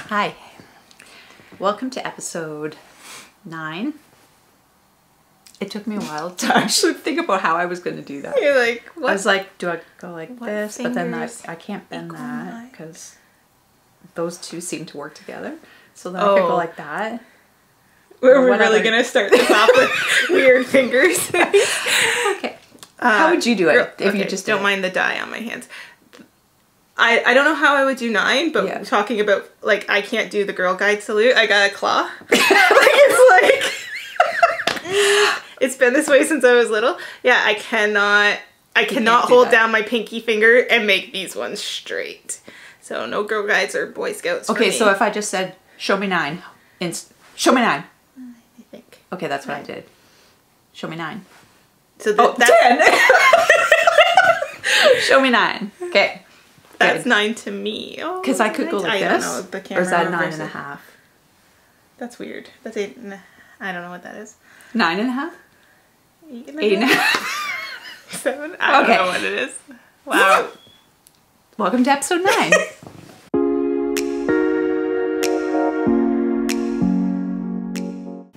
Hi. Welcome to episode 9. It took me a while to actually think about how I was going to do that. You're like, what? I was like, do I go like this? But then fingers I can't bend equal that mine? because those two seem to work together. So then I could go like that. We're what really other- going to start this off with weird fingers. Okay. How would you do it if you just don't mind the dye on my hands? I don't know how I would do 9, but talking about, like, I can't do the Girl Guide salute. I got a claw. It's been this way since I was little. Yeah, I cannot hold down my pinky finger and make these ones straight. So no Girl Guides or Boy Scouts for me. so if I just said, show me 9. Show me 9. I think. Okay, that's what I did. Show me 9. So that's 10. Show me 9. Okay. That's 9 to me. Because I could go like this. Don't know, the Or camera is that reverses. 9.5? That's weird. That's 8. I don't know what that is. 9.5? 8.5? 7? I don't know what it is. Wow. Welcome to episode 9.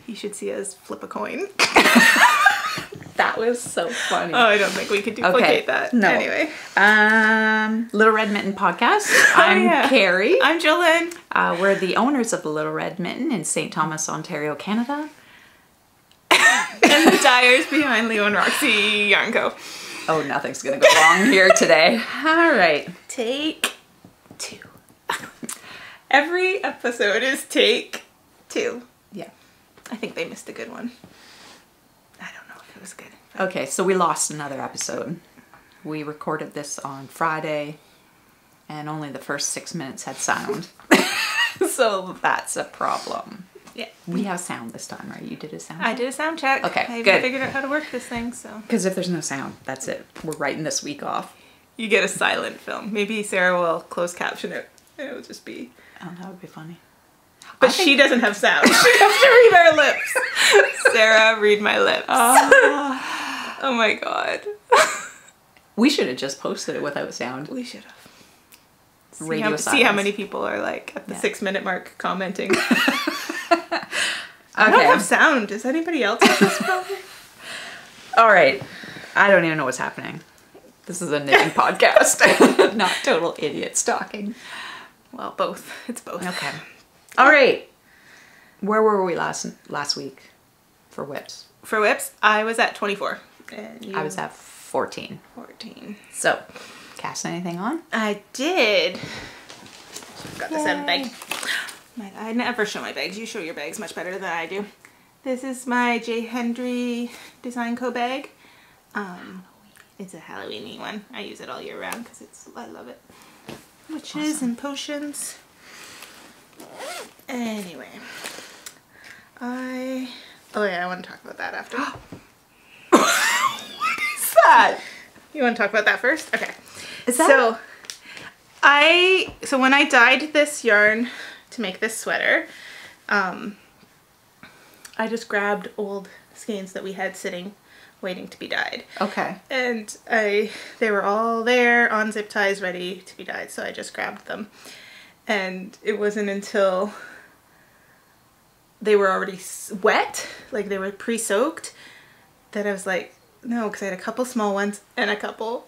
You should see us flip a coin. That was so funny. Oh, I don't think we could duplicate that. No. Anyway. Little Red Mitten podcast. I'm Kerri. I'm Jolyn. We're the owners of the Little Red Mitten in St. Thomas, Ontario, Canada. And the dyers behind Leo and Roxy Yarn Co. Oh, nothing's going to go wrong here today. All right. Take 2. Every episode is take 2. Yeah. I think they missed a good one. I don't know if it was good. Okay, so we lost another episode. We recorded this on Friday, and only the first 6 minutes had sound. So that's a problem. Yeah. We have sound this time, right? You did a sound check? I did a sound check. Okay, I good. figured out how to work this thing, so. Because if there's no sound, that's it. We're writing this week off. You get a silent film. Maybe Sarah will close caption it. It'll just be... Oh, that would be funny. But she doesn't have sound. She has to read our lips. Sarah, read my lips. Oh my god. We should have just posted it without sound. We should have. See how many people are like at the 6-minute mark commenting. I don't have sound. Does anybody else have this problem? All right. I don't even know what's happening. This is a knitting podcast, not total idiot stalking. Well, both. It's both. Okay. All right. Where were we last week for whips? For whips, I was at 24. And I was at 14. 14. So, cast anything on? I did. Got this out of the bag. I never show my bags. You show your bags much better than I do. This is my J. Hendry Design Co. bag. It's a Halloween-y one. I use it all year round because I love it. Witches and potions. Anyway. I want to talk about that after. What is that? You want to talk about that first? Okay. Is that... So when I dyed this yarn to make this sweater, I just grabbed old skeins that we had sitting waiting to be dyed. Okay. And they were all there on zip ties ready to be dyed, so I just grabbed them. And it wasn't until they were already wet, like they were pre-soaked, that I was like, no, because I had a couple small ones and a couple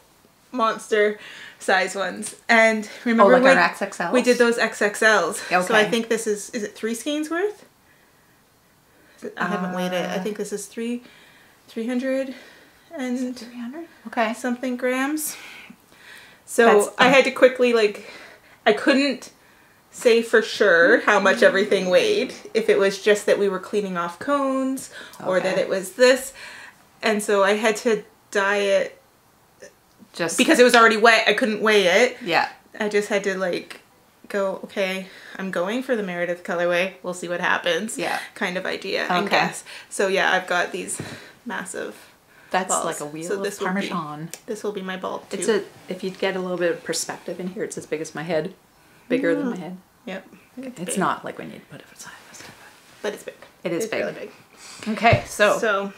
monster size ones. And remember our XXLs? We did those XXLs. Okay. So I think this is it 3 skeins worth? I haven't weighed it. I think this is 300 and 300? Okay. something grams. So I had to quickly, I couldn't say for sure how much everything weighed, if it was just that we were cleaning off cones or that it was this. And so I had to dye it just because it was already wet. I couldn't weigh it. Yeah. I just had to go, okay, I'm going for the Meredith colorway. We'll see what happens. Yeah. Kind of idea. Okay. I guess. So yeah, I've got these massive balls. Like a wheel of Parmesan. This will be my ball too. If you get a little bit of perspective in here, it's as big as my head. Bigger than my head. Yep. It's not like when you put it aside. But it's big. It is it's big. really big. Okay, So,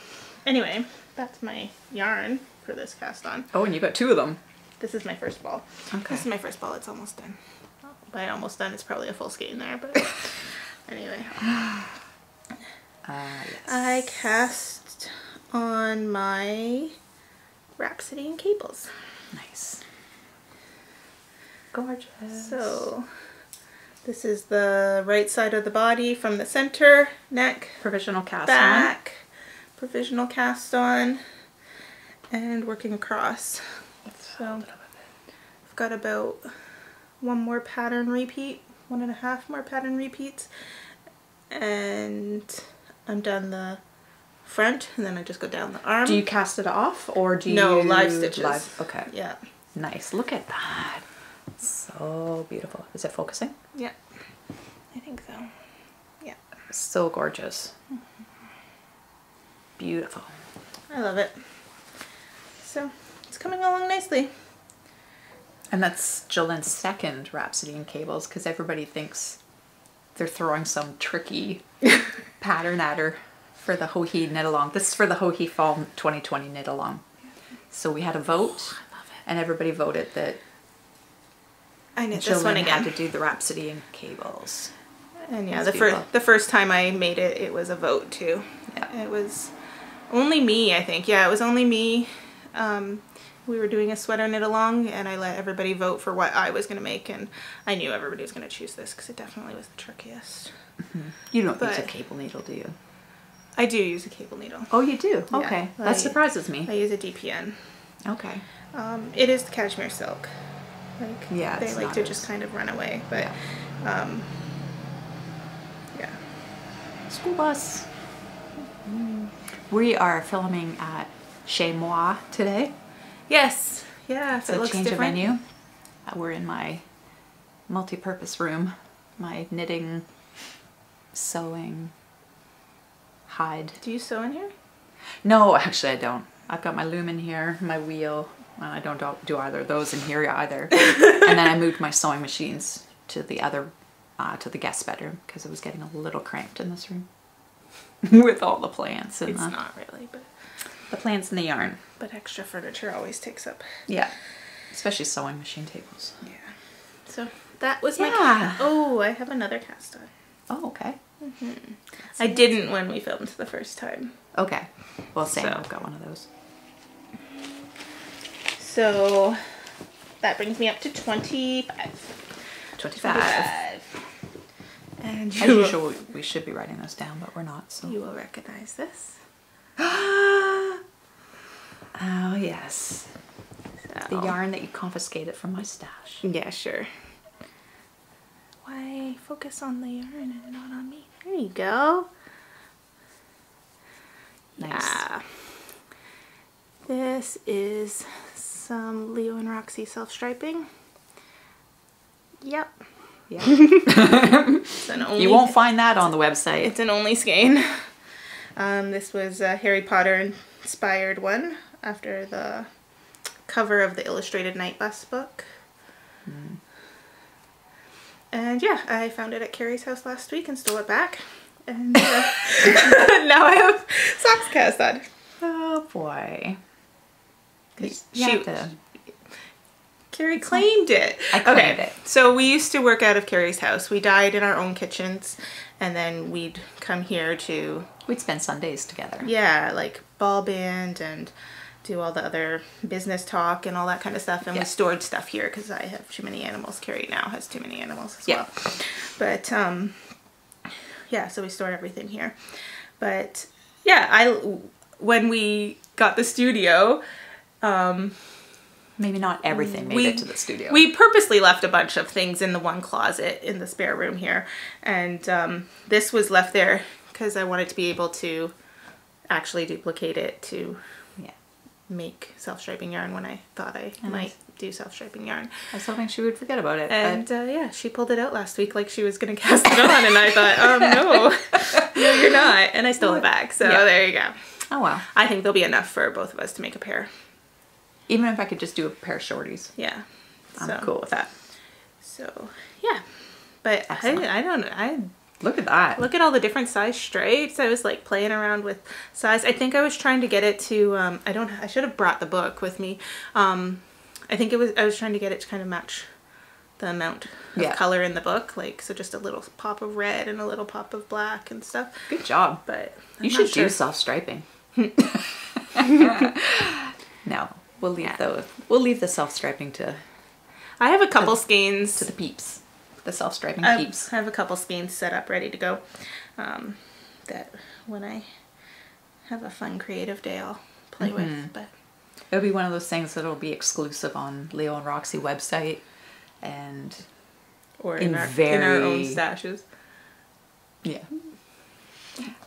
anyway, that's my yarn for this cast on. Oh, and you got 2 of them. This is my first ball. Okay. This is my first ball. It's almost done. by almost done, it's probably a full skein there, but anyway. Yes. I cast on my Rhapsody and Cables. Nice. Gorgeous. So this is the right side of the body from the center, neck, Provisional cast back, provisional cast on, and working across. So I've got about 1 more pattern repeat, 1.5 more pattern repeats, and I'm done the front, and then I just go down the arm. Do you cast it off, or do you... No, live stitches. Live, okay. Yeah. Nice. Look at that. So beautiful. Is it focusing? Yeah. I think so. Yeah. So gorgeous. Beautiful. I love it. So it's coming along nicely. And that's Jolyn's second Rhapsody in Cables, because everybody thinks they're throwing some tricky pattern at her for the Ho-He knit along. This is for the Ho-He Fall 2020 knit along. So we had a vote, and everybody voted that I knit this one Jolyn again. had to do the Rhapsody in Cables. And yeah, That's the first time I made it, it was a vote too. Yeah. It was only me, I think. Yeah, it was only me. We were doing a sweater knit along, and I let everybody vote for what I was going to make, and I knew everybody was going to choose this because it definitely was the trickiest. You don't use a But- cable needle, do you? I do use a cable needle. Oh, you do? Yeah, Okay. I- That surprises me. I use a DPN. Okay. It is the cashmere silk. Like, Yeah, they it's like not to as- just kind of run away, but Yeah. yeah. School bus. We are filming at Chez Moi today. Yes. Yeah, if So it looks change different. of venue. We're in my multi-purpose room. My knitting, sewing, hide. Do you sew in here? No, actually I don't. I've got my loom in here, my wheel. Well, I don't do either of those in here either. And then I moved my sewing machines to the other, to the guest bedroom because it was getting a little cramped in this room with all the plants and It's not really, but the plants and the yarn. extra furniture always takes up. Yeah, especially sewing machine tables. Yeah. So that was my. Yeah. Oh, I have another cast on. Oh, okay. I didn't when we filmed the first time. Okay. Well, same. So- I've got one of those. So that brings me up to 25. 25. And As usual, we should be writing those down, but we're not. So. you will recognize this. Oh, yes. So. The yarn that you confiscated from my stash. Yeah, sure. Why focus on the yarn and not on me? There you go. Nice. Yeah. This is some Leo and Roxy self-striping. Yep. Yeah. It's an only, You won't find that on the website. It's an only skein. This was a Harry Potter inspired one after the cover of the Illustrated Night Bus book. And yeah, I found it at Kerri's house last week and stole it back. And now I have socks cast on. Oh boy. Shoot. To, Kerri claimed it. I claimed it. So we used to work out of Kerri's house. We dyed in our own kitchens, and then we'd come here to, we'd spend Sundays together. yeah, like ball band and do all the other business talk and all that kind of stuff. And Yeah. we stored stuff here because I have too many animals. Kerri now has too many animals as Yeah. well. But yeah, so we stored everything here. But yeah, when we got the studio, Maybe not everything made it to the studio. we purposely left a bunch of things in the one closet in the spare room here. And this was left there because I wanted to be able to actually duplicate it to yeah. make self-striping yarn when I thought I might do self-striping yarn. I was hoping she would forget about it. And yeah, she pulled it out last week like she was going to cast it on. And I thought, no, you're not. And I stole it back. So Yeah. there you go. Oh well. I think there'll be enough for both of us to make a pair. Even if I could just do a pair of shorties, Yeah. I'm cool with that. So yeah, but Excellent. I Look at that. look at all the different size stripes. I was like playing around with size. I think I was trying to get it to, I should have brought the book with me. I think I was trying to get it to kind of match the amount of color in the book. Like, so just a little pop of red and a little pop of black and stuff. Good job. But you should do self-striping. No, we'll leave the self-striping to... I have a couple skeins. To the peeps. The self-striping peeps. I have a couple skeins set up ready to go. That when I have a fun creative day I'll play with. But it'll be one of those things that'll be exclusive on Leo and Roxy website or in our own stashes. Yeah.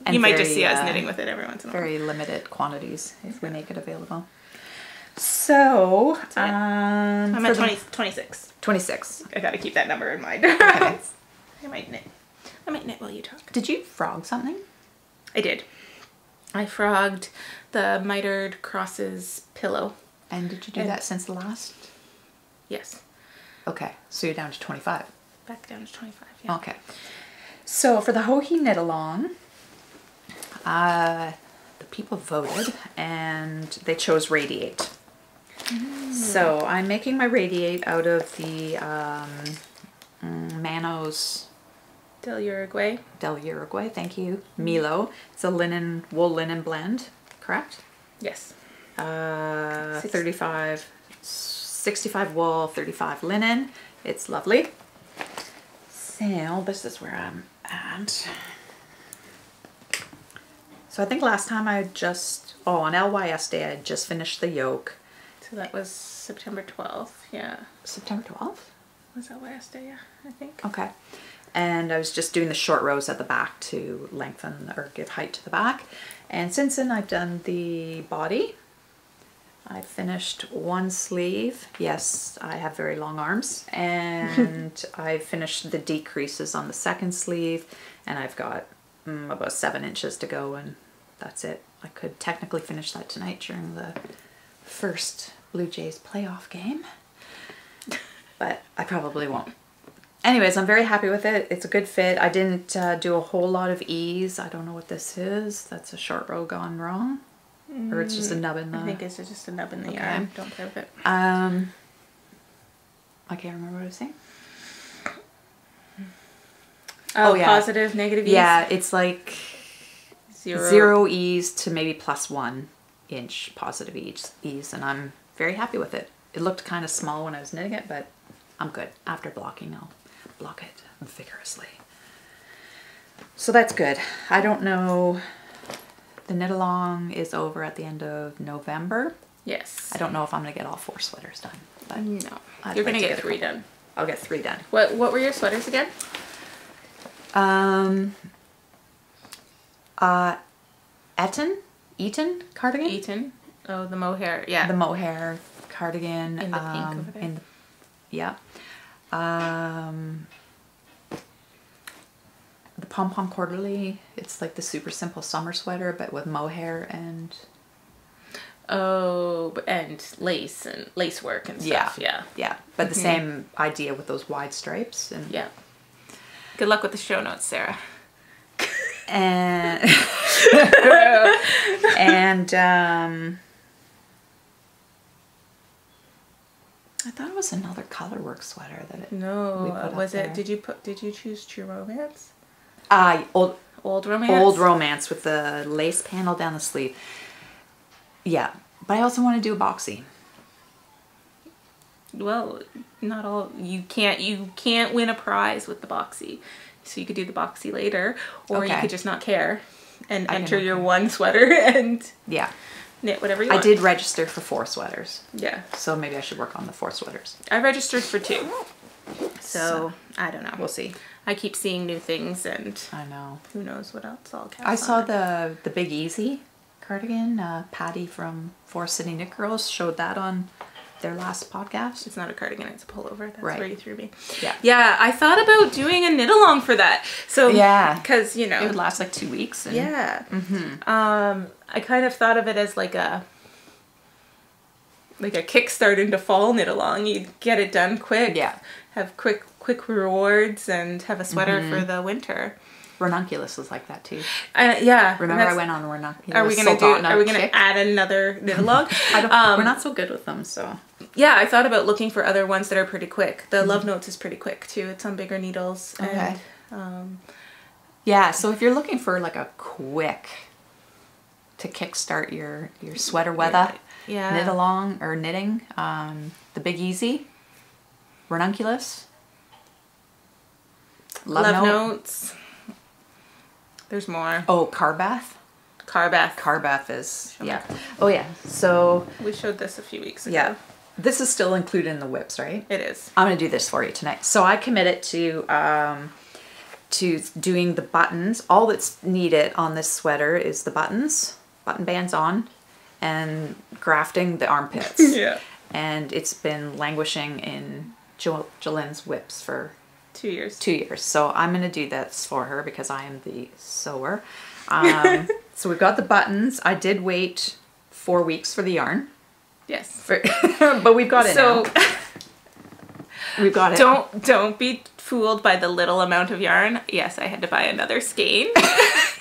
And you might just see us knitting with it every once in a while. Very limited quantities if we make it available. So, I'm at 26. 26. I gotta keep that number in mind. Okay. I might knit while you talk. Did you frog something? I did. I frogged the mitered crosses pillow. And did you do that since the last? Yes. Okay, so you're down to 25. Back down to 25, yeah. Okay. So for the Hohi knit along, the people voted and they chose Radiate. So I'm making my Radiate out of the Manos Del Uruguay, thank you. Milo. It's a wool linen blend, correct? Yes. 65 wool, 35 linen. It's lovely. So this is where I'm at. So I think last time on LYS Day I just finished the yoke. So that was September 12th, yeah. September 12th? Was that last day, yeah, I think. Okay. And I was just doing the short rows at the back to lengthen or give height to the back. And since then I've done the body. I finished one sleeve. Yes, I have very long arms. And I finished the decreases on the second sleeve. And I've got about 7 inches to go and that's it. I could technically finish that tonight during the first Blue Jays playoff game. But I probably won't. Anyways, I'm very happy with it. It's a good fit. I didn't do a whole lot of ease. I don't know what this is. That's a short row gone wrong. Or it's just a nub in the... I think it's just a nub in the yarn. Don't play with it. I can't remember what I was saying. Oh yeah. Positive, negative ease? Yeah, it's like 0 ease to maybe +1 inch positive ease. And I'm very happy with it. It looked kind of small when I was knitting it, but I'm good. After blocking, I'll block it vigorously. So that's good. I don't know... The knit along is over at the end of November. Yes. I don't know if I'm going to get all 4 sweaters done. But no. You're going to get 3 done. I'll get 3 done. What were your sweaters again? Eton cardigan? Eton. Oh, the mohair. Yeah. The mohair cardigan. In the pink over there. Yeah. The Pom Pom Quarterly, it's like the super simple summer sweater, but with mohair and... Oh, and lace work and stuff. Yeah. Yeah. But the same idea with those wide stripes. And yeah. Good luck with the show notes, Sarah. And... I thought it was another colorwork sweater that we put was up it? there. Did you choose True Romance? Old Romance? Old Romance with the lace panel down the sleeve. Yeah, but I also want to do a boxy. Well, not all. You can't win a prize with the boxy. So you could do the boxy later, or you could just not care and enter your one sweater and knit whatever you want. I did register for 4 sweaters. Yeah. So maybe I should work on the 4 sweaters. I registered for 2. So I don't know. We'll see. I keep seeing new things and I know. Who knows what else I'll catch. I saw the Big Easy cardigan. Patty from Forest City Knit Girls showed that on their last podcast. It's not a cardigan, it's a pullover. That's where you threw me. Yeah. Yeah, I thought about doing a knit along for that. So yeah, because it would last like 2 weeks. And, yeah. I kind of thought of it as like a kickstart into fall knit along. You'd get it done quick. Yeah. Have quick rewards and have a sweater for the winter. Ranunculus is like that too. Yeah. Remember I went on the ranunculus. Are we gonna add another knit along? We're not so good with them, so. Yeah, I thought about looking for other ones that are pretty quick. The Love Notes is pretty quick too. It's on bigger needles. Okay. And, yeah, so if you're looking for like a quick to kickstart your sweater weather, knit along or knitting, the Big Easy, Ranunculus, Love Notes. There's more. Oh, Carbath. Carbath is, yeah. Oh yeah, so. We showed this a few weeks ago. Yeah. This is still included in the whips, right? It is. I'm going to do this for you tonight. So I committed to doing the buttons. All that's needed on this sweater is the buttons, button bands on, and grafting the armpits. Yeah. And it's been languishing in Jolyn's whips for 2 years. 2 years. So I'm going to do this for her because I am the sewer. So we've got the buttons. I did wait 4 weeks for the yarn. Yes. But we've got it now. We've got it. Don't be fooled by the little amount of yarn. Yes, I had to buy another skein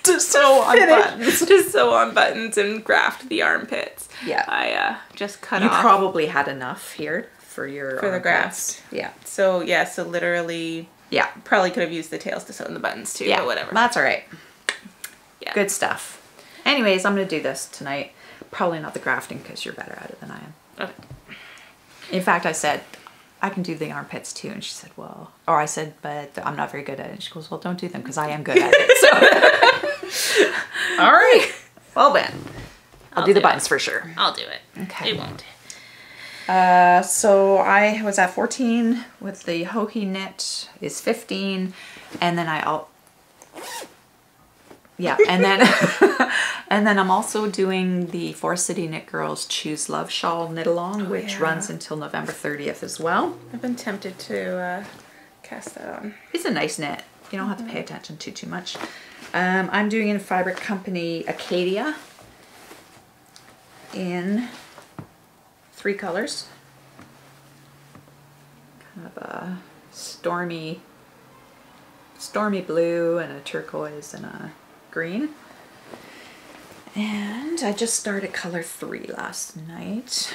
to sew on buttons. To sew on buttons and graft the armpits. Yeah. I just cut off. You probably had enough here for your the graft. Yeah. So literally. Yeah. Probably could have used the tails to sew in the buttons too. Yeah. But whatever. That's all right. Yeah. Good stuff. Anyways, I'm gonna do this tonight. Probably not the grafting because you're better at it than I am. Okay. In fact, I said, I can do the armpits too. And she said, well, or I said, but I'm not very good at it. And she goes, well, don't do them because I am good at it. So, all right. Well then, I'll do the buttons for sure. I'll do it. Okay. It won't. So I was at 14 with the Hohi knit is 15. And then and then and then I'm also doing the Forest City Knit Girls Choose Love Shawl knit along, which runs until November 30th as well. I've been tempted to cast that on. It's a nice knit. You don't have to pay attention to too much. I'm doing in Fabric Company Acadia in 3 colors. Kind of a stormy blue and a turquoise and a green. And I just started color 3 last night.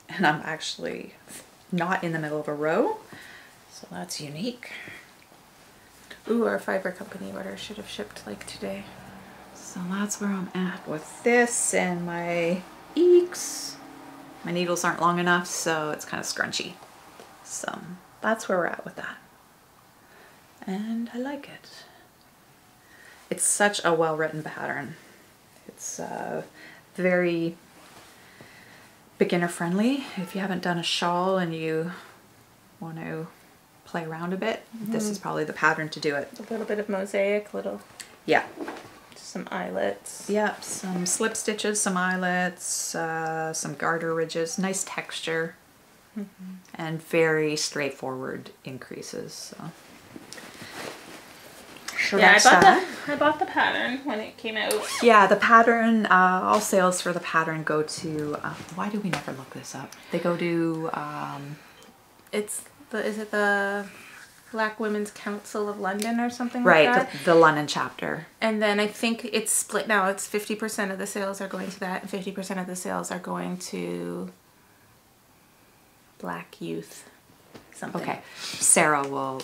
And I'm actually not in the middle of a row. So that's unique. Ooh, our Fiber Company order should have shipped like today. So that's where I'm at with this and my eeks. My needles aren't long enough, so it's kind of scrunchy. So that's where we're at with that. And I like it. It's such a well-written pattern. It's very beginner friendly. If you haven't done a shawl and you want to play around a bit, this is probably the pattern to do it. A little bit of mosaic, yeah. Some eyelets. Yep, some slip stitches, some eyelets, some garter ridges, nice texture, and very straightforward increases. So. Sure, yeah, I bought the pattern when it came out. Yeah, the pattern, all sales for the pattern go to, why do we never look this up? They go to, is it the Black Women's Council of London or something right, like that? Right, the London chapter. And then I think it's split now. It's 50% of the sales are going to that and 50% of the sales are going to Black Youth. Something. Okay, Sarah will,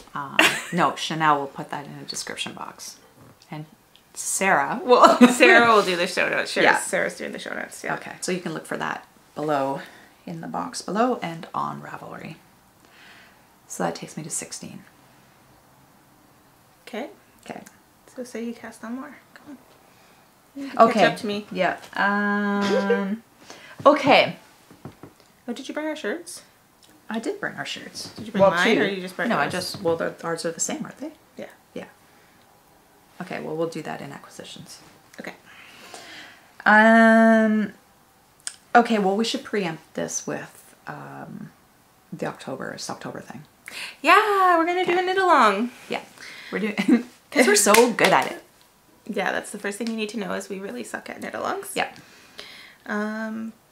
no, Chanel will put that in a description box. And Sarah will do the show notes. Sure, yeah. Sarah's doing the show notes, yeah. Okay, so you can look for that below, in the box below and on Ravelry. So that takes me to 16. Okay. Okay. So say you cast on more. Come on. Okay. Catch up to me. Yeah. Okay. Oh, did you bring our shirts? I did bring our shirts. Did you bring mine or you just brought yours? Ours are the same, aren't they? Yeah. Yeah. Okay, well, we'll do that in acquisitions. Okay. Okay, well, we should preempt this with the October thing. Yeah, we're going to do a knit along. Yeah. We're doing, because we're so good at it. Yeah, that's the first thing you need to know is we really suck at knit alongs. Yeah.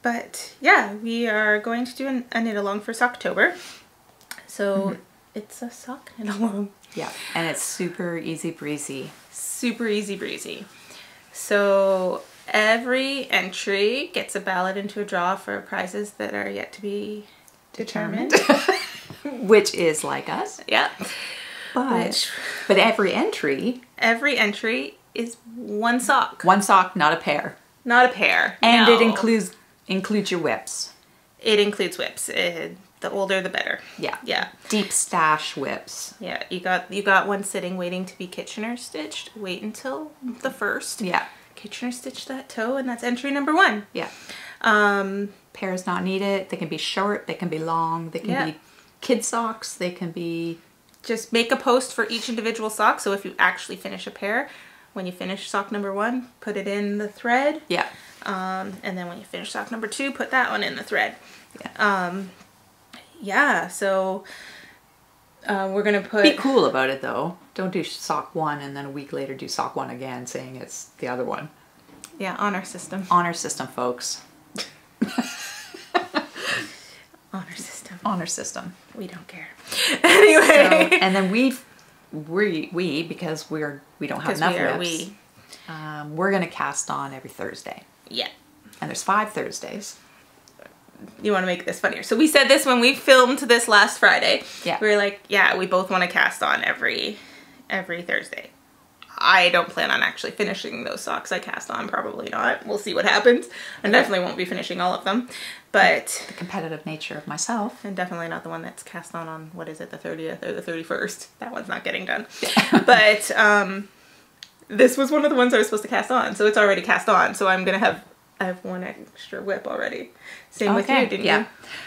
But yeah, we are going to do a knit along for Socktober. So it's a sock knit along. Yeah, and it's super easy breezy. Super easy breezy. So every entry gets a ballot into a draw for prizes that are yet to be determined. Which is like us. Yeah. But every entry is one sock. One sock, not a pair. Not a pair. And no. it includes your whips. It includes whips. The older the better. Yeah. Yeah. Deep stash whips. Yeah. You got one sitting waiting to be Kitchener stitched. Wait until the first. Yeah. Kitchener stitched that toe, and that's entry number 1. Yeah. Pairs not needed. They can be short, they can be long, they can be kid socks, they can be... Just make a post for each individual sock. So if you actually finish a pair, when you finish sock number 1, put it in the thread. Yeah. And then when you finish sock number 2, put that one in the thread. Yeah. So we're going to put... Be cool about it, though. Don't do sock 1 and then a week later do sock 1 again, saying it's the other one. Yeah, honor system. Honor system, folks. Honor system. Honor system. We don't care. Anyway. So, and then we because we don't have enough whips. We're going to cast on every Thursday. Yeah. And there's 5 Thursdays. You want to make this funnier. So we said this when we filmed this last Friday. Yeah. We were like, yeah, we both want to cast on every Thursday. I don't plan on actually finishing those socks I cast on. Probably not. We'll see what happens. I definitely won't be finishing all of them. But... The competitive nature of myself. And definitely not the one that's cast on what is it, the 30th or the 31st. That one's not getting done. But this was one of the ones I was supposed to cast on. So it's already cast on. So I'm going to have... I have one extra whip already. Same with you, didn't you?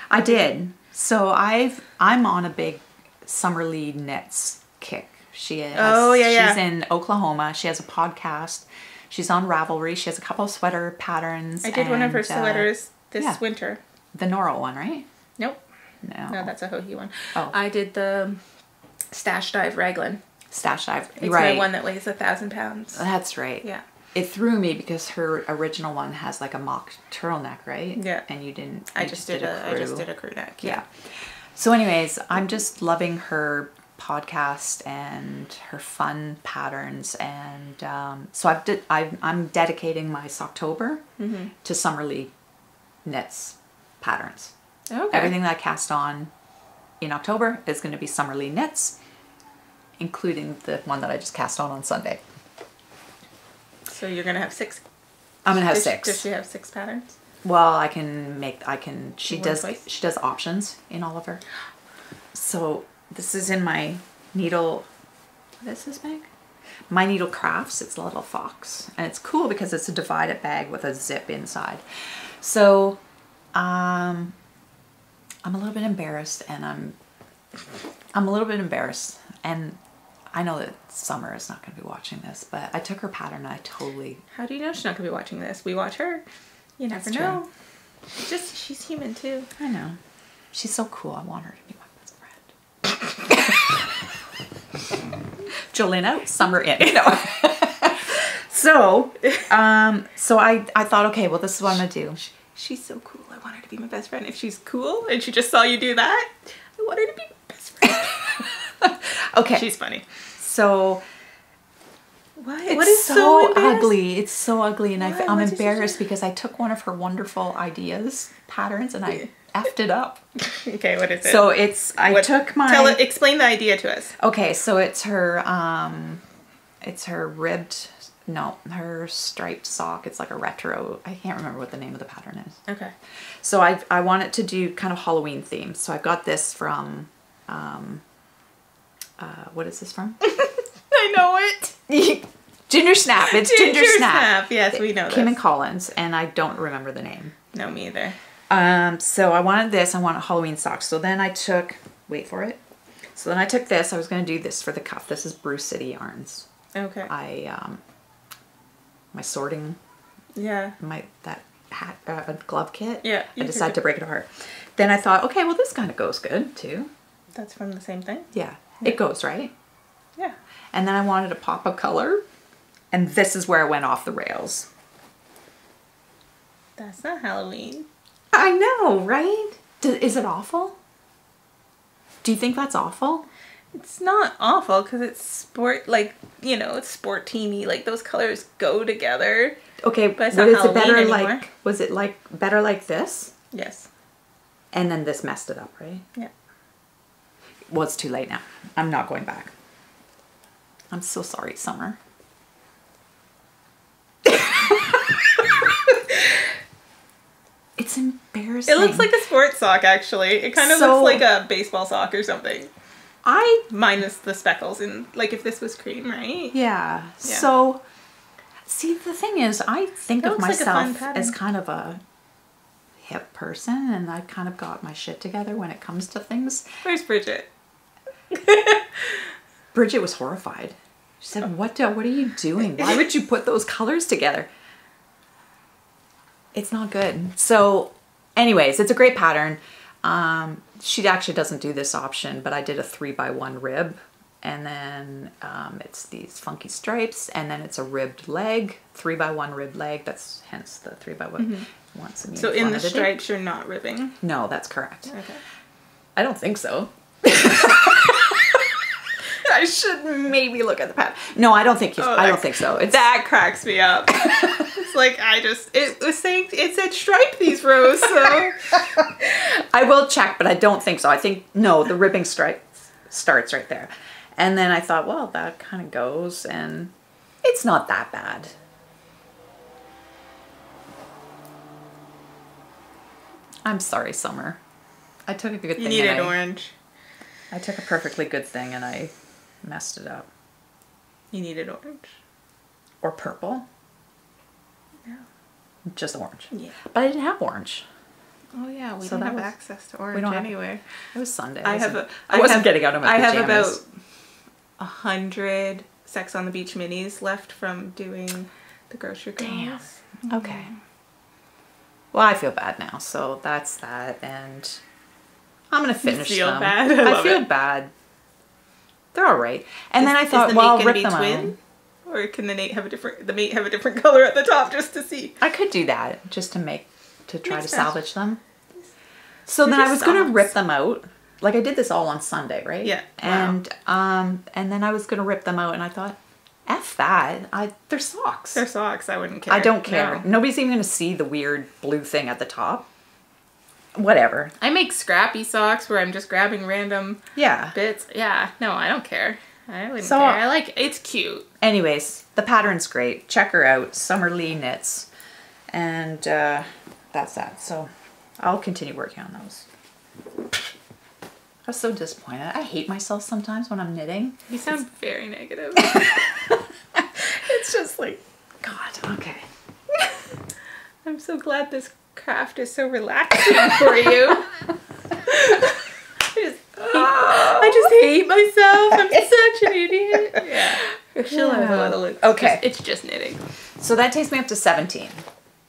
I did. So I'm on a big Summerlee Knits kick. She is. Oh, yeah. She's in Oklahoma. She has a podcast. She's on Ravelry. She has a couple of sweater patterns. I did one of her sweaters this winter. The Norrell one, right? Nope. No, that's a Hohi one. Oh. I did the Stash Dive Raglan. Stash Dive. It's right. my one that weighs 1,000 pounds. That's right. Yeah. It threw me because her original one has like a mock turtleneck, right? Yeah. And you didn't. I just did a crew neck. Yeah. So anyways, I'm just loving her podcast and her fun patterns, and so I'm dedicating my Socktober to Summerlee Knits patterns. Okay. Everything that I cast on in October is going to be Summerlee Knits, including the one that I just cast on Sunday. So you're gonna have 6. I'm gonna have 6. Does she have 6 patterns? Well, she does options in all of her. So this is in my needle, what is this bag? My Needle Crafts. It's a little fox. And it's cool because it's a divided bag with a zip inside. So I'm a little bit embarrassed, and and I know that Summer is not going to be watching this, but I took her pattern and I totally... How do you know she's not going to be watching this? We watch her. You never know. She's human too. I know. She's so cool. I want her to be my best friend. Jolyn out, Summer in. No. So I thought, okay, well, this is what I'm going to do. She's so cool. I want her to be my best friend. If she's cool and she just saw you do that, I want her to be my best friend. Okay. She's funny. So what is so ugly. It's so ugly, and I'm embarrassed because I took one of her wonderful ideas patterns and I effed it up. Okay, what is it? So explain the idea to us. Okay, so it's her her striped sock. It's like a retro. I can't remember what the name of the pattern is. Okay. So I want it to do kind of Halloween themed. So I've got this from what is this from? I know it. Ginger Snap. It's Ginger Snap. Yes, we know Kim and Collins, and I don't remember the name. No, me either. So I wanted this. I wanted Halloween socks. So then I took, wait for it. So then I took this. I was going to do this for the cuff. This is Bruce City Yarns. Okay. My sorting. Yeah. That hat, glove kit. Yeah. I decided to break it apart. Then I thought, okay, well, this kind of goes good too. That's from the same thing? Yeah. It goes, right? Yeah. And then I wanted a pop of color. And this is where I went off the rails. That's not Halloween. I know, right? Is it awful? Do you think that's awful? It's not awful because it's sport, like, you know, it's sport-teamy. Like, those colors go together. Okay, but it's but not is it better Halloween anymore. like, was it like better like this? Yes. And then this messed it up, right? Yeah. Well, it's too late now. I'm not going back. I'm so sorry, Summer. It's embarrassing. It looks like a sports sock, actually. It kind of So- looks like a baseball sock or something. I Minus the speckles and, like, if this was cream, right? Yeah. So, see, the thing is, I think That of looks like a fun myself pattern. as kind of a hip person, and I kind of got my shit together when it comes to things. Where's Bridget? Bridget was horrified. She said, what are you doing? Why would you put those colors together? It's not good. So, anyways, it's a great pattern. She actually doesn't do this option, but I did a 3x1 rib, and then it's these funky stripes, and then it's a ribbed leg, 3x1 ribbed leg. That's hence the 3x1. Want some So in the uniformity. stripes, you're not ribbing? No, that's correct. Okay. I don't think so. I should maybe look at the pattern. No, I don't think I don't think so. It's That cracks me up. It's like, it was saying, it said stripe these rows, so. I will check, but I don't think so. I think, no, the ribbing stripe starts right there. And then I thought, well, that kind of goes, and it's not that bad. I'm sorry, Summer. I took a good thing. You needed orange. I took a perfectly good thing and I messed it up. You needed orange. Or purple. Yeah. Just orange. Yeah. But I didn't have orange. Oh yeah, we So don't that have was- access to we orange don't have- anyway. It was Sunday. I I wasn't getting out of my pajamas. I have about 100 Sex on the Beach minis left from doing the grocery girls. Damn. Okay. Well, I feel bad now, so that's that, and I'm gonna finish feel them. bad? I love feel it. bad. They're all right. And then I Is thought, the well, I'll mate rip gonna be them out. twin? Or can the mate have a different color at the top just to see? I could do that just to try Makes to sense. salvage them. So They're then I just was gonna socks. rip them out. Like I did this all on Sunday, right? Yeah. And then I was gonna rip them out, and I thought, F that. They're socks. They're socks. I wouldn't care. I don't care. No. Nobody's even gonna see the weird blue thing at the top. Whatever. I make scrappy socks where I'm just grabbing random Yeah. bits. Yeah. No, I don't care. I wouldn't So- care. I like it's cute. Anyways, the pattern's great. Check her out, Summer Lee Knits. And that's that. So I'll continue working on those. I was so disappointed. I hate myself sometimes when I'm knitting. You sound very negative. It's just like, God, okay. I'm so glad this craft is so relaxing for you. I just hate myself. I'm such an idiot. Yeah. She'll have a little. Okay. It's just knitting. So that takes me up to 17.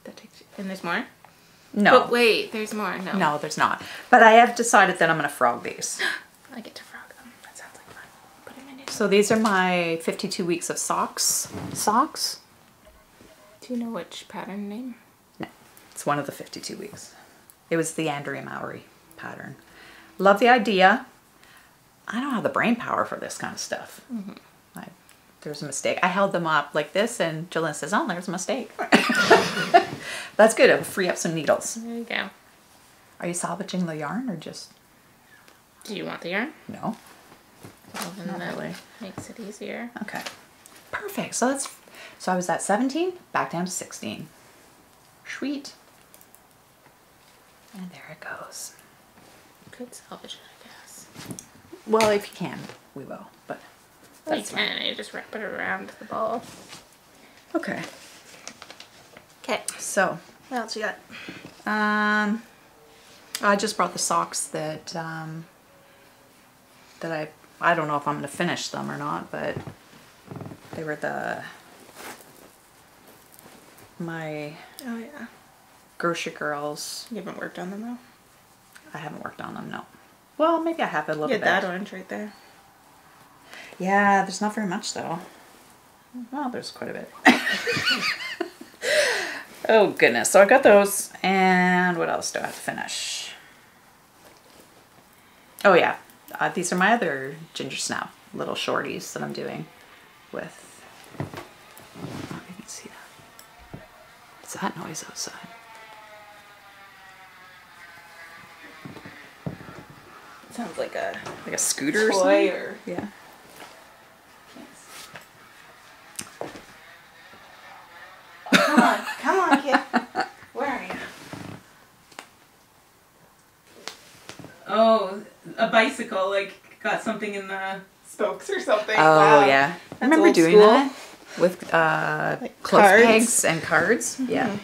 That takes you, and there's more? No. But wait, there's more. No. No, there's not. But I have decided that I'm going to frog these. I get to frog them. That sounds like fun. Put them in it. So these are my 52 weeks of socks. Socks? Do you know which pattern name? No, it's one of the 52 weeks. It was the Andrea Mowry pattern. Love the idea. I don't have the brain power for this kind of stuff. There's a mistake. I held them up like this, and Jolyn says, oh, there's a mistake. That's good. It'll free up some needles. There you go. Are you salvaging the yarn or just... Do you want the yarn? No? Well, then Not that really. makes it easier. Okay. Perfect. So I was at 17, back down to 16. Sweet. And there it goes. Could salvage it, I guess. Well, if you can, we will. But You that's fine. can. You just wrap it around the ball. Okay. Okay. So, What else you got? I just brought the socks that I don't know if I'm going to finish them or not, but they were my Oh yeah. grocery girls. You haven't worked on them though. I haven't worked on them, no. Well, maybe I have a little You bit. had that orange right there. Yeah, there's not very much though. Well, there's quite a bit. Oh goodness. So I got those, and what else do I have to finish? Oh yeah, These are my other ginger snap little shorties that I'm doing with. Oh, you can see that. What's that noise outside? Sounds like a scooter or toy something. or Yeah. Oh, come on, kid. Where are you? Oh, a bicycle, like, got something in the spokes or something. Oh, wow. yeah. I That's remember old doing school. that with Like clothes cards. pegs and cards. Yeah.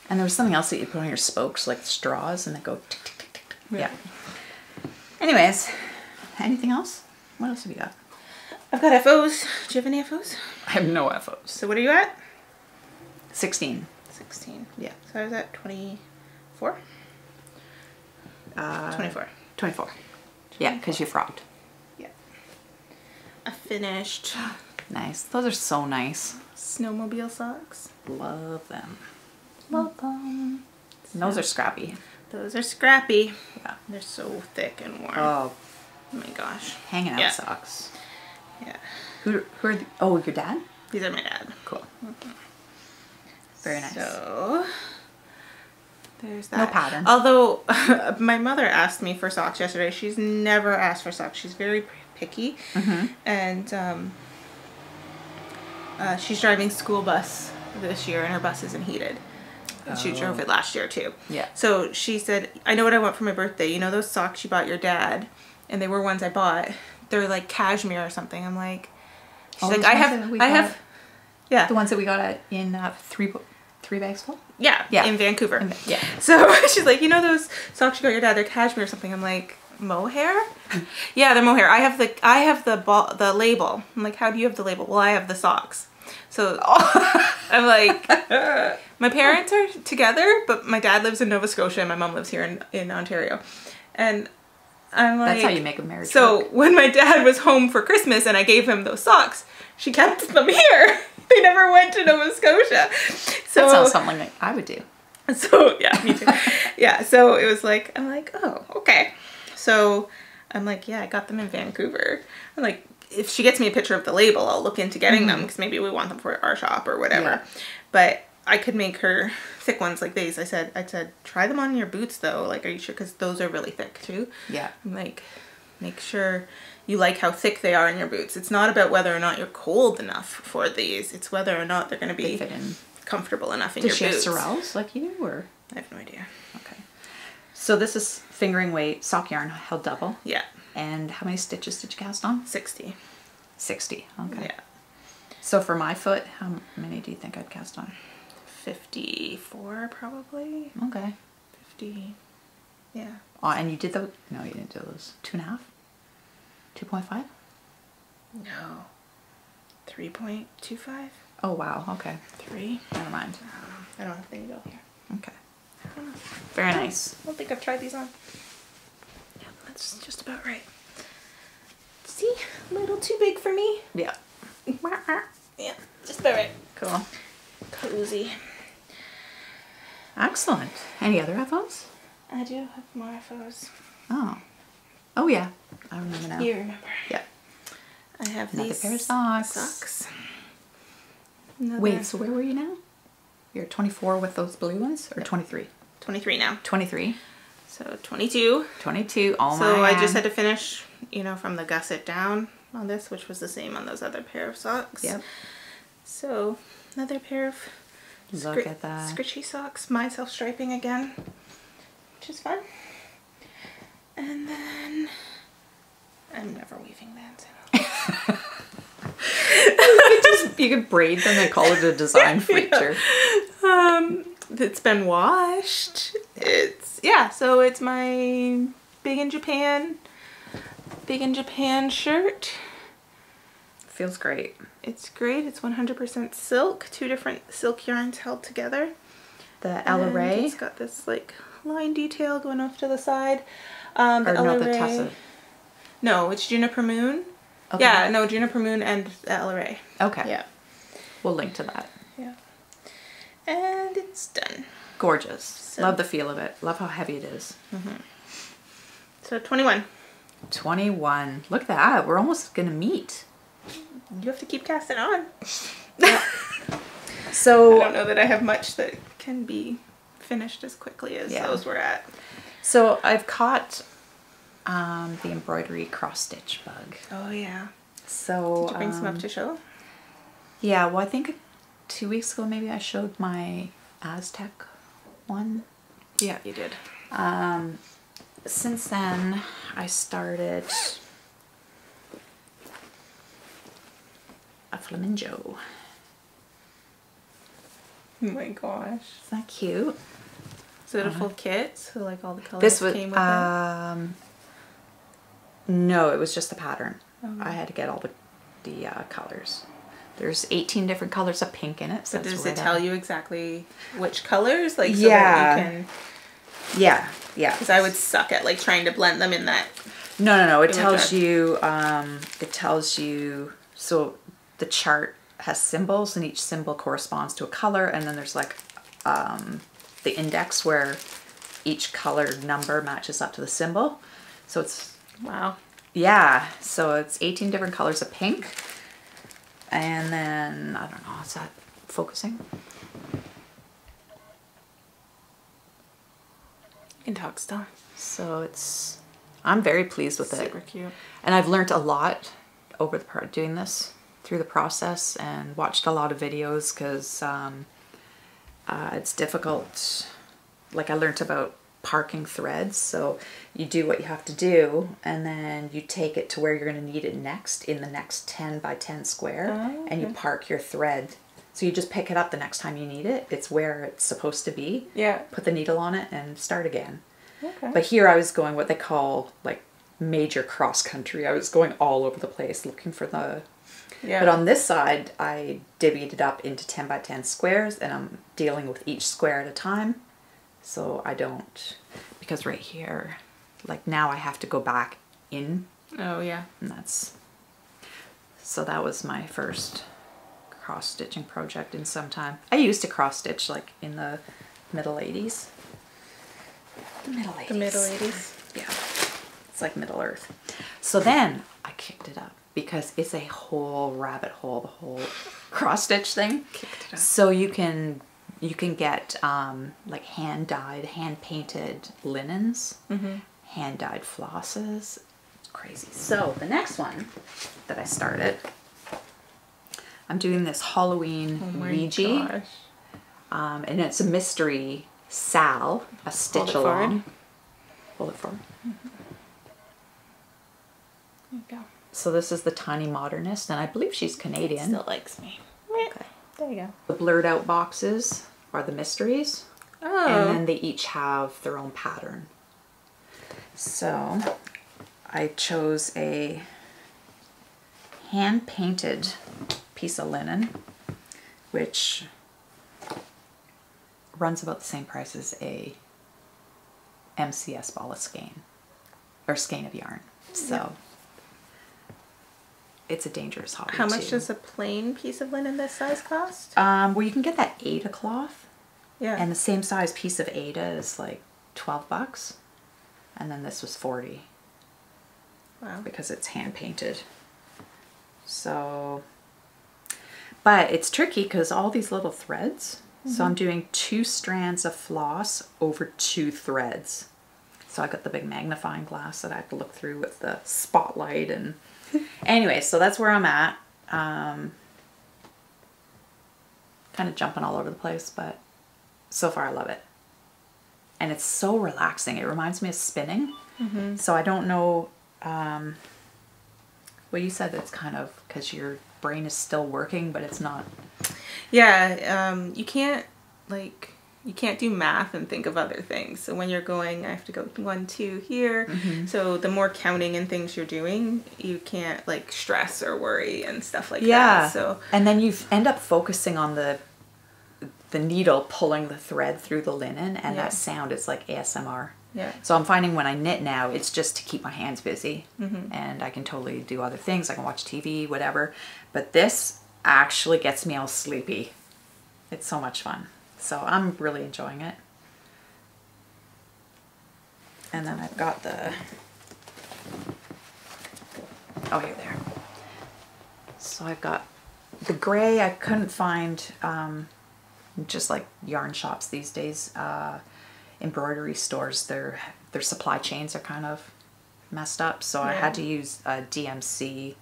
And there was something else that you put on your spokes, like straws, and they go tick, tick, tick, tick, tick. Yeah. Anyways, anything else? What else have you got? I've got FOs. Do you have any FOs? I have no FOs. So what are you at? 16. 16. Yeah. So I was at 24? 24. 24. Yeah, because you frogged. Yeah. I finished Nice. Those are so nice. snowmobile socks. Love them. Love them. And those are scrappy. Those are scrappy. Yeah. They're so thick and warm. Oh, Oh my gosh. hanging out Yeah. socks. Yeah. Who are the, oh, your dad? These are my dad. Cool. Very nice. So there's that. No pattern. Although my mother asked me for socks yesterday. She's never asked for socks. She's very picky. And she's driving school bus this year and her bus isn't heated. And she drove it last year too. Yeah. So she said, I know what I want for my birthday. You know those socks you bought your dad? And they were ones I bought. They're like cashmere or something. I'm like, she's like, I have, yeah. The ones that we got at, in three bags full? Yeah, Yeah. in Vancouver. Yeah. So she's like, you know those socks you got your dad? They're cashmere or something. I'm like, mohair? Yeah, they're mohair. I have the label. I'm like, how do you have the label? Well, I have the socks. So I'm like, my parents are together, but my dad lives in Nova Scotia and my mom lives here in Ontario. And I'm like, That's how you make a marriage so work. when my dad was home for Christmas and I gave him those socks, she kept them here. They never went to Nova Scotia. So That sounds something like I would do. So yeah, me too. Yeah, so it was like, I'm like, oh, okay. So I'm like, yeah, I got them in Vancouver. I'm like, if she gets me a picture of the label, I'll look into getting them because maybe we want them for our shop or whatever. Yeah. But I could make her thick ones like these. I said, try them on your boots though. Like, are you sure? Because those are really thick too. Yeah. I'm like, make sure you like how thick they are in your boots. It's not about whether or not you're cold enough for these. It's whether or not they're going to be They fit in. comfortable enough in Does your she boots. have Sorels like you do, or? I have no idea. Okay. So this is fingering weight sock yarn held double. Yeah. And how many stitches did you cast on? 60. 60. Okay. Yeah. So for my foot, how many do you think I'd cast on? 54 probably. Okay. 50. Yeah. Oh, and you did those? No, you didn't do those. 2.5? 2.5? No. 3.25? Oh, wow. Okay. 3? Never mind. I don't have the needle here. Okay. Very nice. I don't think I've tried these on. Yeah, that's just about right. See? A little too big for me. Yeah. Yeah, just about right. Cool. Cozy. Excellent. Any other FOs? I do have more FOs. Oh. Oh, yeah. I remember now. You remember. Yeah. I have Another these pair of socks. Another- Wait, so where were you now? You're 24 with those blue ones? Or 23? 23 now. 23. So 22. 22. Oh, So my. I just had to finish, you know, from the gusset down on this, which was the same on those other pair of socks. Yep. So another pair of Look at that. scritchy socks, my self-striping again, which is fun. And then I'm never weaving that. You could braid them and call it a design feature. It's been washed. So it's my Big in Japan shirt. Feels great. It's great. It's 100% silk. 2 different silk yarns held together. The Ella And Ray. It's got this like line detail going off to the side. Or The no, Ella the Ray. Tessa. No, it's Juniper Moon. Okay. Yeah, no, Juniper Moon and the Ella Ray. Okay. Yeah. We'll link to that. Yeah. And it's done. Gorgeous. Love the feel of it. Love how heavy it is. So 21. 21. Look at that. We're almost going to meet. You have to keep casting on. So I don't know that I have much that can be finished as quickly as those were at. So I've caught the embroidery cross stitch bug. Oh yeah. So did you bring some up to show? Yeah, well I think 2 weeks ago maybe I showed my Aztec one. Yeah, you did. Since then I started a Flamingo. Oh my gosh. Isn't that cute? Is it a full kit? So like all the colors This was, came with it? No, it was just the pattern. I had to get all the colors. There's 18 different colors of pink in it. So but does it tell you exactly which colors? Like, so yeah. that you can... Yeah, yeah. Because I would suck at like trying to blend them in that. No. It tells you, so the chart has symbols and each symbol corresponds to a color. And then there's like the index where each colored number matches up to the symbol. So it's... Wow. Yeah, so it's 18 different colors of pink. And then, I don't know, is that focusing? You can talk still. So I'm very pleased with it. Super cute. And I've learned a lot over doing this through the process and watched a lot of videos because it's difficult. Like I learned about parking threads, so you do what you have to do and then you take it to where you're going to need it next in the next 10 by 10 square. Okay. And you park your thread, so you just pick it up the next time you need it. It's where it's supposed to be. Yeah. Put the needle on it and start again. Okay. But here I was going what they call like major cross country. I was going all over the place looking for the... Yeah. But on this side I divvied it up into 10 by 10 squares and I'm dealing with each square at a time. So I don't, because right here, like now I have to go back in. Oh yeah. And so that was my first cross stitching project in some time. I used to cross stitch like in the middle 80s. The middle 80s. The middle 80s. Yeah. It's like Middle Earth. So then I kicked it up because it's a whole rabbit hole, the whole cross stitch thing. Kicked it up. So you can get like hand-dyed, hand-painted linens, hand-dyed flosses. It's crazy. So the next one that I started, I'm doing this Halloween Ouija. And it's a mystery Sal, a stitch along. Hold it forward. There you go. So this is the Tiny Modernist, and I believe she's Canadian. Still likes me. Okay. There you go. The blurred out boxes are the mysteries. Oh. And then they each have their own pattern. So I chose a hand-painted piece of linen, which runs about the same price as a MCS ball of skein, or skein of yarn. So it's a dangerous hobby. How much does a plain piece of linen this size cost? Well, you can get that Aida cloth. Yeah. And the same size piece of Aida is like $12. And then this was 40. Wow. Because it's hand painted. So, but it's tricky because all these little threads. So I'm doing 2 strands of floss over 2 threads. So I got the big magnifying glass that I have to look through with the spotlight and anyway, so that's where I'm at. Kind of jumping all over the place, but so far I love it. And it's so relaxing. It reminds me of spinning. So I don't know, well, you said it's kind of because your brain is still working, but it's not. Yeah, you can't do math and think of other things. So when you're going, I have to go 1, 2 here. So the more counting and things you're doing, you can't like stress or worry and stuff like that. So and then you end up focusing on the needle pulling the thread through the linen, and that sound is like ASMR. Yeah. So I'm finding when I knit now, it's just to keep my hands busy, and I can totally do other things. I can watch TV, whatever. But this actually gets me all sleepy. It's so much fun. So I'm really enjoying it. And then I've got the Oh, here they are. So I've got the gray. I couldn't find just like yarn shops these days. Embroidery stores, their supply chains are kind of messed up. So I had to use a DMC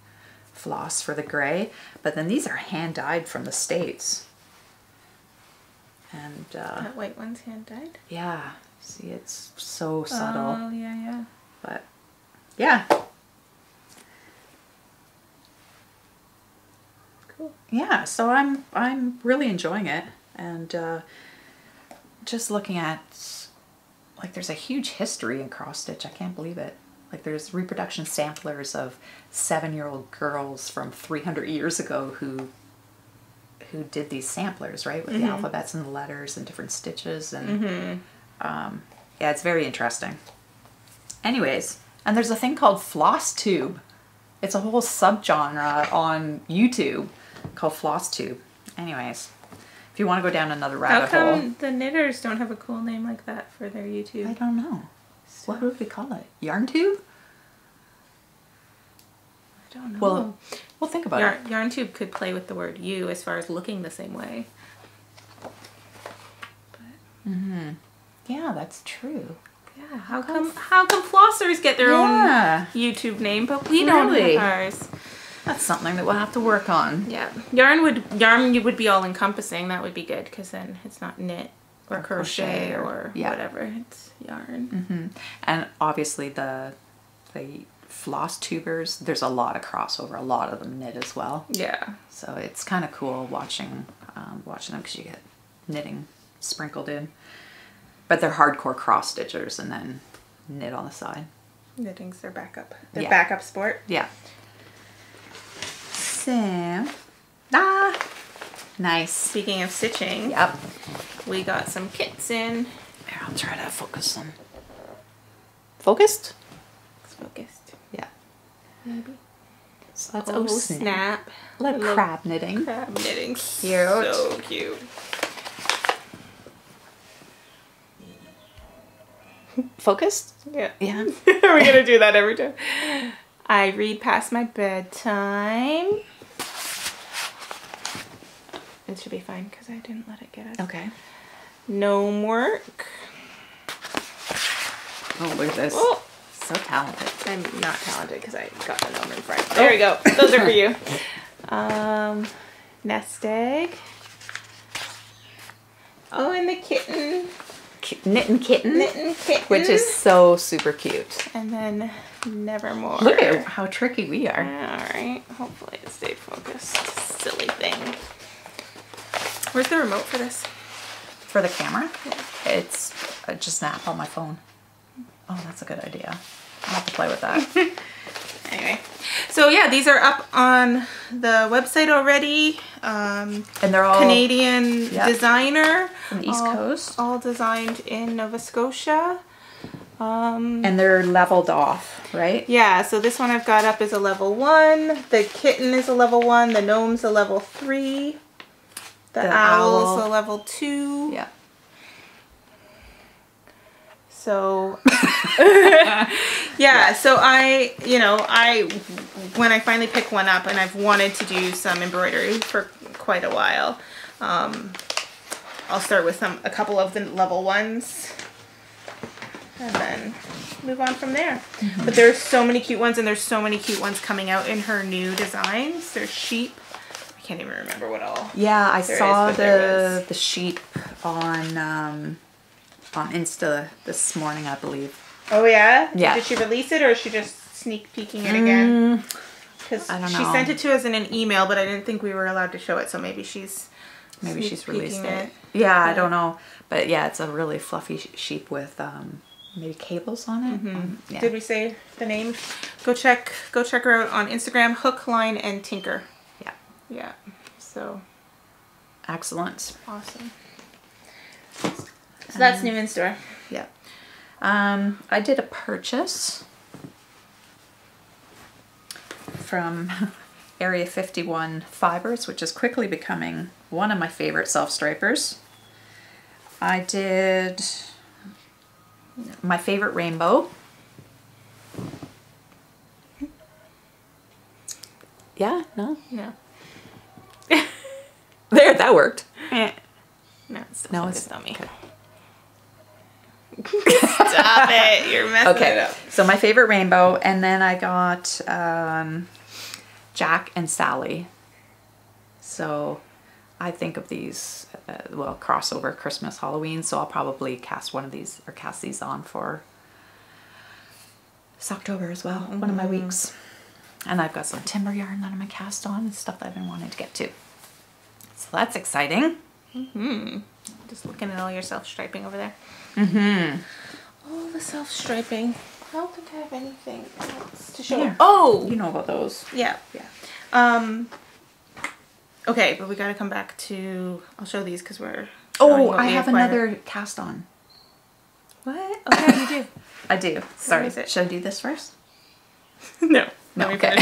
floss for the gray. But then these are hand dyed from the States. And that white one's hand dyed? Yeah. See, it's so subtle. Oh, yeah, yeah. But yeah. Cool. Yeah, so I'm really enjoying it, and just looking at, like, there's a huge history in cross stitch. I can't believe it. Like, there's reproduction samplers of 7-year-old girls from 300 years ago who did these samplers, right, with the alphabets and the letters and different stitches, and yeah, it's very interesting. Anyways, and there's a thing called floss tube. It's a whole subgenre on YouTube called floss tube. Anyways, if you want to go down another rabbit hole. How come the knitters don't have a cool name like that for their YouTube? I don't know. What would we call it? Yarn tube? I don't know. Well, we'll think about it. Yarn tube could play with the word "you" as far as looking the same way. Yeah, that's true. Yeah, how come flossers get their own YouTube name, but we don't have ours? That's something that we'll have to work on. Yeah, yarn would be all encompassing. That would be good because then it's not knit or crochet or whatever. It's yarn. And obviously the floss tubers, there's a lot of crossover. A lot of them knit as well. Yeah. So it's kind of cool watching them because you get knitting sprinkled in. But they're hardcore cross stitchers and then knit on the side. Knitting's their backup. Their backup sport. Yeah. So, nice. Speaking of stitching, Yep. we got some kits in. Here, I'll try to focus them. Focused? It's focused. Yeah. Maybe. So that's snap. Like crab knitting. Crab knitting. Cute. So cute. Focused? Yeah. Yeah. We're gonna do that every time. I read past my bedtime. It should be fine because I didn't let it get us. Okay. Gnome work. Oh, look at this. Oh. So talented. I'm not talented because I got the gnome in front. There we go. Those are for you. Nest egg. Oh, and the kitten. Knitting kitten. Knitting kitten. Which is so super cute. And then Nevermore. Look at how tricky we are. Alright. Hopefully it stayed focused. Silly thing. Where's the remote for this? For the camera? Yeah. It's just an app on my phone. Oh, that's a good idea. I'll have to play with that. Anyway. So yeah, these are up on the website already. And they're all Canadian designer. from the East Coast. All designed in Nova Scotia. And they're leveled off, right? Yeah, so this one I've got up is a level 1. The kitten is a level 1. The gnome's a level 3. The owl's a level 2. Yeah. So, yeah, so when I finally pick one up, and I've wanted to do some embroidery for quite a while, I'll start with a couple of the level 1s, and then move on from there. But there's so many cute ones, and there's so many cute ones coming out in her new designs. There's sheep. I can't even remember what all. Yeah, I saw the sheep on Insta this morning, I believe. Oh yeah? Yeah. Did she release it, or is she just sneak peeking it again? Because she sent it to us in an email, but I didn't think we were allowed to show it, so maybe she's released it. Yeah, I don't know. But yeah, it's a really fluffy sheep with maybe cables on it. Yeah. Did we say the name? Go check her out on Instagram, Hook, Line, and Tinker. Yeah. Yeah. So. Excellent. Awesome. So that's new in store. Yeah. I did a purchase from Area 51 Fibers, which is quickly becoming one of my favorite self-stripers. I did my favorite rainbow. Yeah, no. No. There, that worked. No, it's still No, focused on me. Okay. Stop it. You're messing it up. So my favorite rainbow, and then I got Jack and Sally. So I think of these, crossover Christmas, Halloween. So I'll probably cast one of these, or cast these on for this October as well, one of my weeks. And I've got some timber yarn that I'm going to cast on and stuff that I've been wanting to get to. So that's exciting. Just looking at all your self-striping over there. Mm-hmm. All the self-striping. I don't think I have anything else to show. Here. Oh! You know about those. Yeah. Yeah. Okay, but we got to come back to... I'll show these because we're... Oh, I have another cast on. What? Okay, you do. I do. Sorry. is it? Should I do this first? No. No, we okay.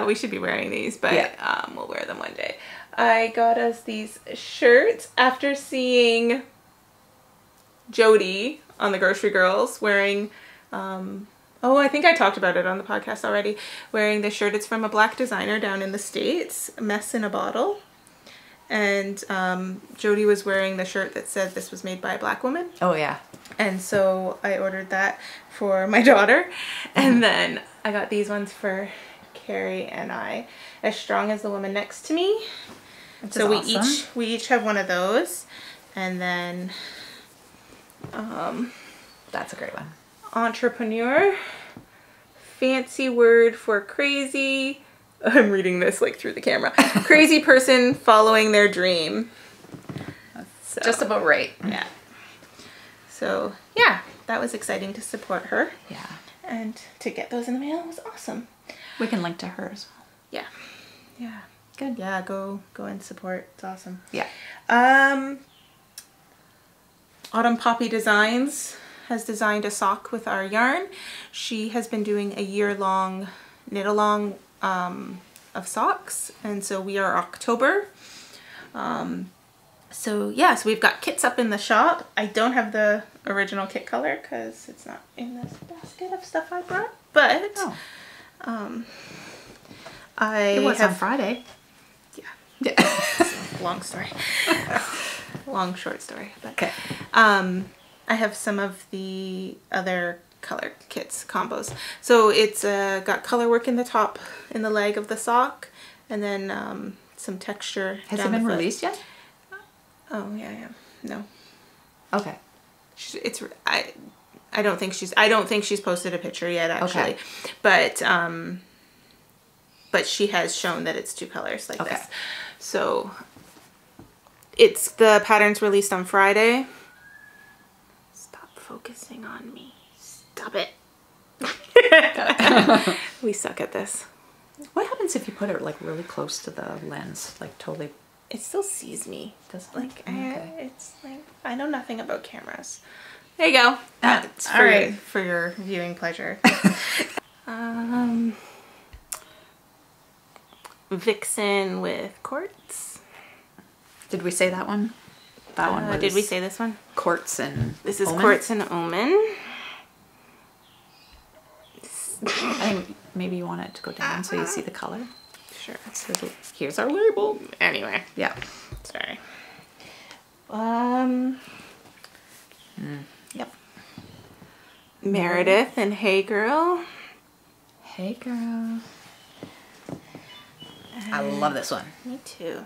We should be wearing these, but Yeah. we'll wear them one day. I got us these shirts after seeing Jody on the Grocery Girls wearing, I think I talked about it on the podcast already, wearing this shirt. It's from a black designer down in the States, Mess in a Bottle. And Jody was wearing the shirt that said this was made by a black woman. Oh, yeah. And so I ordered that for my daughter. And then I got these ones for Kerri and I. As Strong as the Woman Next to Me. Which So is awesome. we each have one of those. And then That's a great one. Entrepreneur. Fancy word for crazy. I'm reading this like through the camera. Crazy person following their dream. So, Just about right. yeah. So yeah, that was exciting to support her. Yeah. And to get those in the mail was awesome. We can link to her as well. Yeah. Yeah. Good. Yeah, go and support. It's awesome. Yeah. Autumn Poppy Designs has designed a sock with our yarn. She has been doing a year-long knit-along of socks, and so we are October. So yeah, so we've got kits up in the shop. I don't have the original kit color because it's not in this basket of stuff I brought, but It was on Friday. Yeah. Long story. Long short story. But, Okay. I have some of the other color kits combos. So it's got color work in the top, in the leg of the sock, and then some texture. Has down it been the foot. released yet? Oh yeah. No. Okay. I don't think she's posted a picture yet actually. Okay. But she has shown that it's two colors like Okay. this. So the pattern's released on Friday. Stop focusing on me. Stop it. We suck at this. What happens if you put it like really close to the lens, like totally? It still sees me. Does it? Like Okay. it's like I know nothing about cameras. There you go. That's all right. for your viewing pleasure. Vixen with quartz. Did we say that one? That one was Did we say this one? quartz and This is almond? quartz and omen. I think maybe you want it to go down so you see the color. Sure. So here's our label. Anyway, Yeah. sorry. Yep. Meredith and Hey Girl. Hey girl. I love this one. Me too.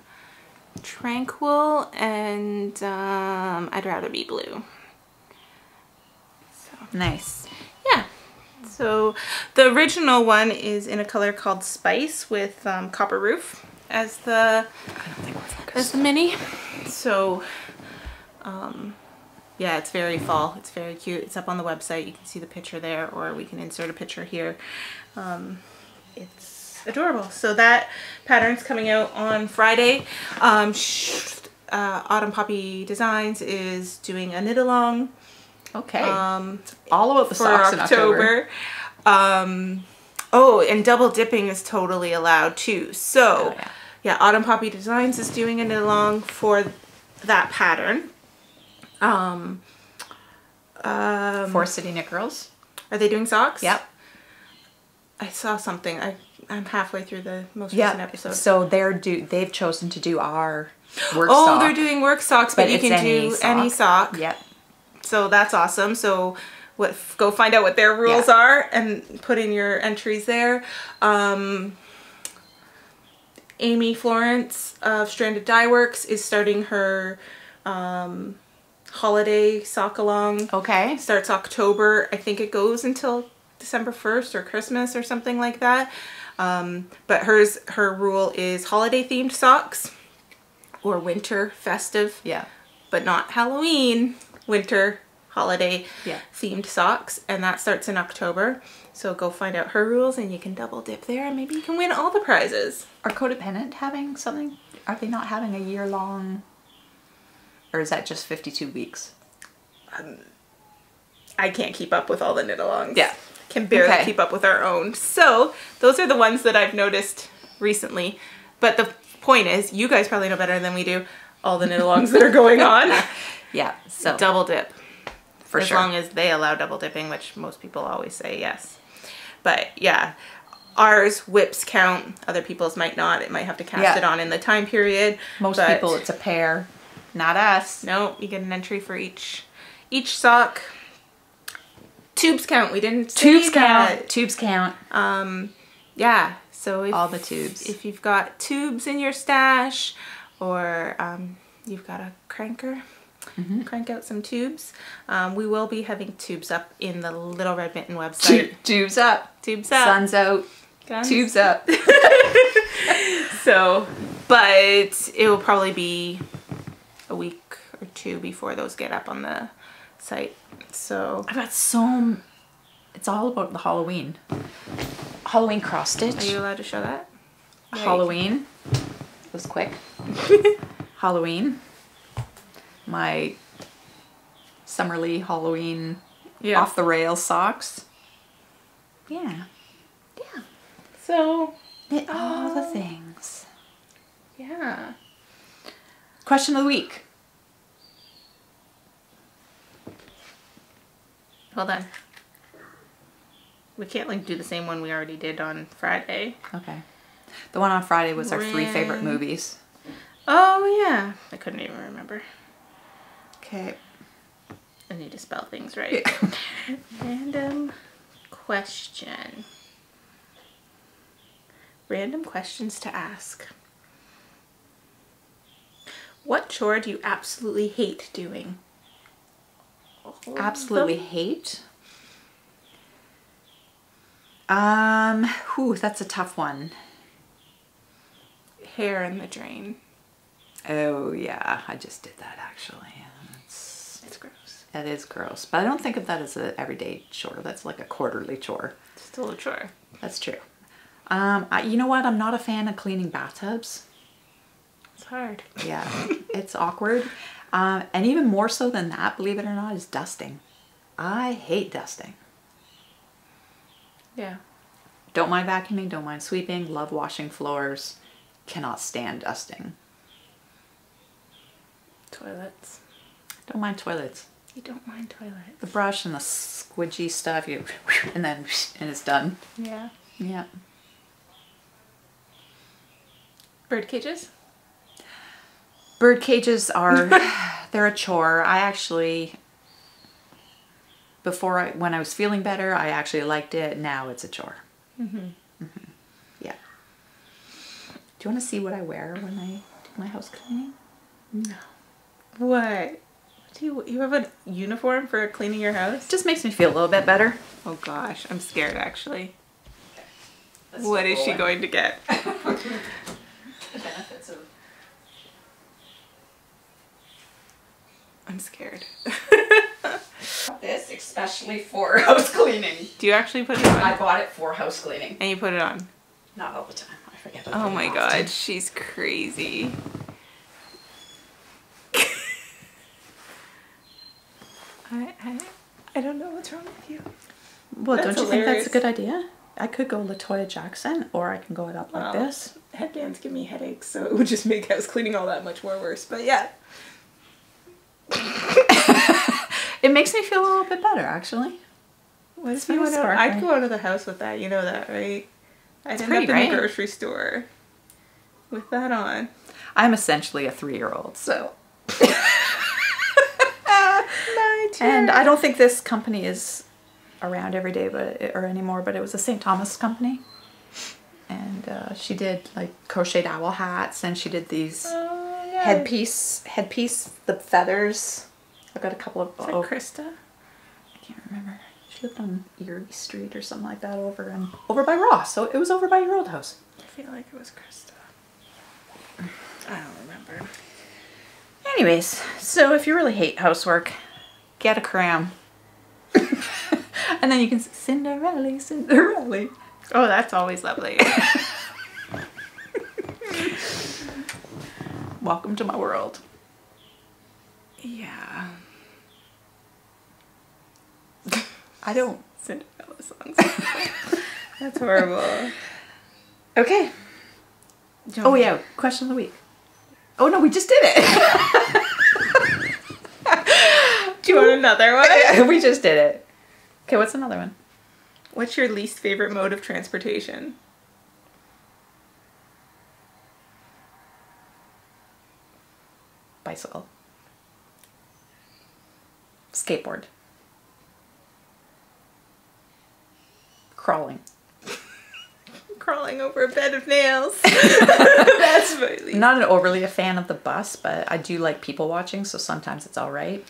Tranquil and I'd Rather Be Blue. So Nice. yeah. So the original one is in a color called Spice with Copper Roof as the mini. So yeah, it's very fall. It's very cute. It's up on the website. You can see the picture there, or we can insert a picture here. It's adorable. So that pattern's coming out on Friday. Autumn Poppy Designs is doing a knit along. Okay. All about the For socks in October. Oh, and double dipping is totally allowed too. So, Oh, yeah. yeah, Autumn Poppy Designs is doing a knit along for that pattern. For City Knit Girls. Are they doing socks? Yep. I saw something. I'm halfway through the most recent episode. So they've chosen to do our work sock. Oh, they're doing work socks, but you can do any sock. Yep. So that's awesome. So go find out what their rules are and put in your entries there. Amy Florence of Stranded Dye Works is starting her holiday sock along. Okay. Starts October. I think it goes until December 1st or Christmas or something like that. But her rule is holiday themed socks or winter festive. Yeah. But not Halloween, winter holiday themed socks, and that starts in October. So go find out her rules and you can double dip there and maybe you can win all the prizes. Are Codependent having something? Are they not having a year-long, or is that just 52 weeks? I can't keep up with all the knit-alongs. Yeah. Can barely keep up with our own. So those are the ones that I've noticed recently. But the point is, you guys probably know better than we do all the knit-alongs that are going on. Yeah. So double dip. For as sure. long as they allow double dipping, which most people always say yes. But yeah, ours whips count. Other people's might not. It might have to cast it on in the time period. Most people it's a pair. Not us. No, you get an entry for each sock. Tubes count. We didn't say Tubes that. count. Tubes count. Yeah. So all the tubes. If you've got tubes in your stash, or you've got a cranker, crank out some tubes. We will be having tubes up in the Little Red Mitten website. Tubes up. Tubes up. Sun's out. Guns. Tubes up. So, but it will probably be a week or two before those get up on the site. So I've got it's all about the Halloween cross stitch. Are you allowed to show that? Halloween. It was quick. Halloween. My Summerly Halloween off the rails socks. Yeah. Yeah. So Knit all the things. yeah. Question of the week. Hold on. We can't like do the same one we already did on Friday. Okay. The one on Friday was our 3 favorite movies. Oh yeah. I couldn't even remember. Okay. I need to spell things right. Random question. Random questions to ask. What chore do you absolutely hate doing? Absolutely hate? That's a tough one. Hair in the drain. Oh yeah, I just did that actually. It's gross. That is gross, but I don't think of that as an everyday chore. That's like a quarterly chore. Still a chore. That's true. You know what? I'm not a fan of cleaning bathtubs. It's hard. Yeah, it's awkward. And even more so than that, believe it or not, is dusting. I hate dusting. Yeah. Don't mind vacuuming, don't mind sweeping, love washing floors, cannot stand dusting. Toilets. Don't mind toilets. You don't mind toilets. The brush and the squidgy stuff, and it's done. Yeah. Yeah. Bird cages? Bird cages are, they're a chore. I actually, when I was feeling better, I actually liked it. Now it's a chore. Yeah. Do you want to see what I wear when I do my house cleaning? No. What? You have a uniform for cleaning your house? It just makes me feel a little bit better. Oh gosh, I'm scared actually. What is she going to get? The benefits of... I'm scared. This especially for house cleaning. Do you actually put it on? I bought it for house cleaning. And you put it on? Not all the time. I forget. Oh my god, she's crazy. I don't know what's wrong with you. Well, don't you think that's a good idea? I could go Latoya Jackson, or I can go it up like this. Headbands give me headaches, so it would just make house cleaning all that much more worse. But yeah. It makes me feel a little bit better, actually. What It's if you very went out? sparkly. I'd go out of the house with that. You know that, right? I'd end pretty, up in right? the grocery store with that on. I'm essentially a 3-year-old, so. My turn. And I don't think this company is around every day, or anymore. But it was a St. Thomas company, and she did like crocheted owl hats, and she did these headpiece, the feathers. I've got a couple of. Is that Krista? I can't remember. She lived on Erie Street or something like that, over by Ross. So it was over by your old house. I feel like it was Krista. I don't remember. Anyways, so if you really hate housework, get a cram. And then you can Cinderella, Cinderella. Oh, that's always lovely. Welcome to my world. Yeah. I don't. Cinderella songs. That's horrible. Okay. Oh yeah, question of the week. Oh no, we just did it. Do you want another one? We just did it. Okay, what's another one? What's your least favorite mode of transportation? Bicycle. Skateboard. Crawling. Crawling over a bed of nails. That's my least. Not an overly a fan of the bus, but I do like people watching, so sometimes it's all right.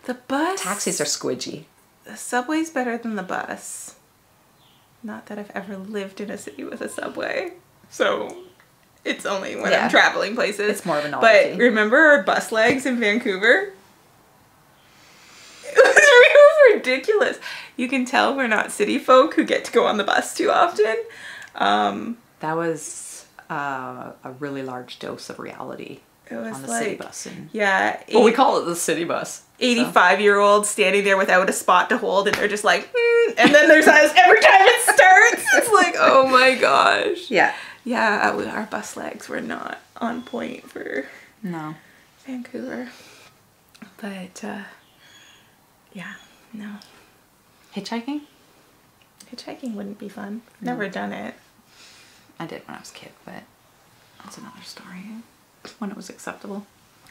The bus. Taxis are squidgy. The subway's better than the bus. Not that I've ever lived in a city with a subway. So it's only when I'm traveling places. It's more of a novelty. But remember our bus legs in Vancouver? It was real ridiculous. You can tell we're not city folk who get to go on the bus too often. That was a really large dose of reality. It was on the like, city bus. Yeah. Well, we call it the city bus. 85-year-olds standing there without a spot to hold, and they're just like, and then there's us every time it starts. It's like, oh my gosh. Yeah. Yeah, our bus legs were not on point for Vancouver. But, yeah, no. Hitchhiking? Hitchhiking wouldn't be fun. Never done it. I did when I was a kid, but that's another story. When it was acceptable.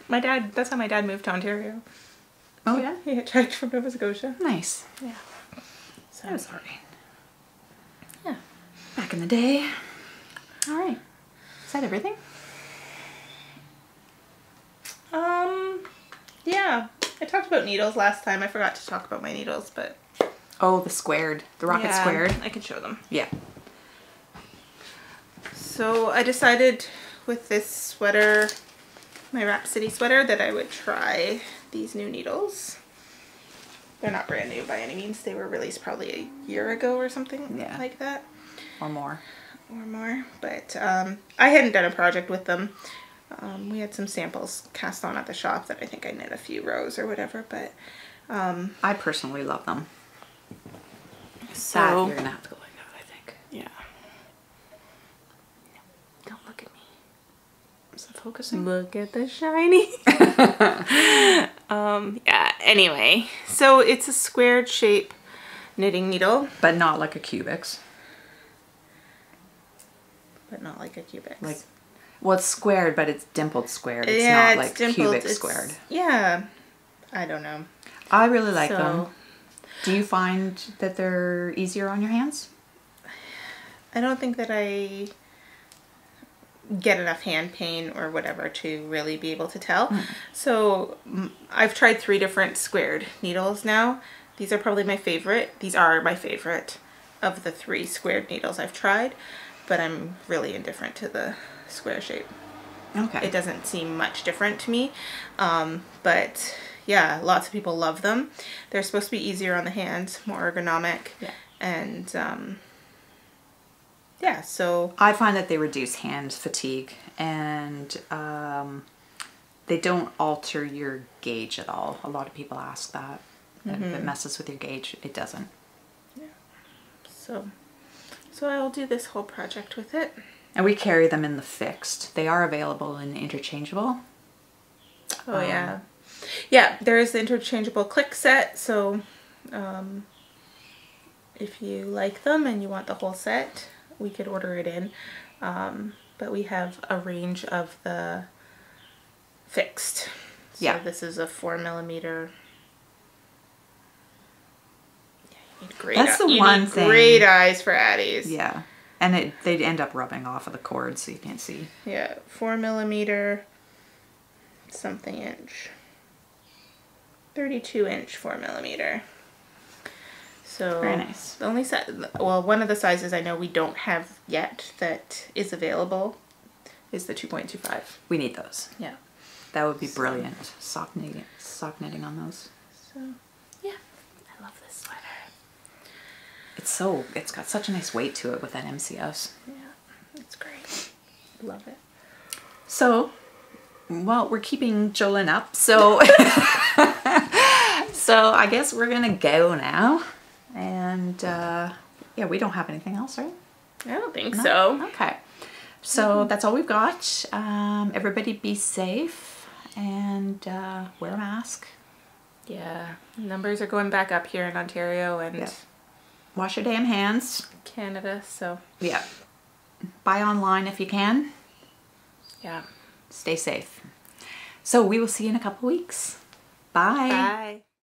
That's how my dad moved to Ontario. Oh yeah? He hitchhiked from Nova Scotia. Nice. Yeah. So That was alright. Yeah. Back in the day. Alright. Is that everything? Yeah. I talked about needles last time. I forgot to talk about my needles, but... Oh, the rocket squared. I can show them. Yeah. So I decided with this sweater, my Rhapsody sweater, that I would try these new needles. They're not brand new by any means. They were released probably a year ago or something like that. Or more. But I hadn't done a project with them. We had some samples cast on at the shop that I think I knit a few rows or whatever, but... I personally love them. So... That, you're going to have to go like that, I think. Yeah. Don't look at me. Is it focusing? Look at the shiny. Yeah, anyway. So it's a squared shape knitting needle. But not like a cubics. But not like a cubics. Like, well, it's squared, but it's dimpled squared. It's not like cubic squared. Yeah. I don't know. I really like them. Do you find that they're easier on your hands? I don't think that I get enough hand pain or whatever to really be able to tell. So I've tried 3 different squared needles now. These are probably my favorite. These are my favorite of the 3 squared needles I've tried, but I'm really indifferent to the square shape. Okay. It doesn't seem much different to me, but yeah, lots of people love them. They're supposed to be easier on the hands, more ergonomic, and yeah, so... I find that they reduce hand fatigue, and they don't alter your gauge at all. A lot of people ask that. If it messes with your gauge, it doesn't. Yeah. So I'll do this whole project with it. And we carry them in the fixed. They are available in interchangeable. Oh, yeah. Yeah, there is the interchangeable click set, so if you like them and you want the whole set, we could order it in. But we have a range of the fixed. So Yeah. this is a 4mm. Yeah, you need great That's the you one need thing. Great eyes for Addies. Yeah. And they'd end up rubbing off of the cord so you can't see. Yeah, 4mm something inch. 32-inch 4mm. So very nice. The only one of the sizes I know we don't have yet that is available is the 2.25. We need those. Yeah. That would be brilliant. Sock knitting on those. So yeah, I love this sweater. It's got such a nice weight to it with that MCS. Yeah, it's great. Love it. So, well, we're keeping Jolyn up, so so I guess we're gonna go now. And yeah, we don't have anything else, right? I don't think so. Okay. So that's all we've got. Everybody be safe and wear a mask. Yeah, numbers are going back up here in Ontario and Yeah. Wash your damn hands. Canada, so Yeah. Buy online if you can. yeah. Stay safe. So we will see you in a couple weeks. Bye. Bye.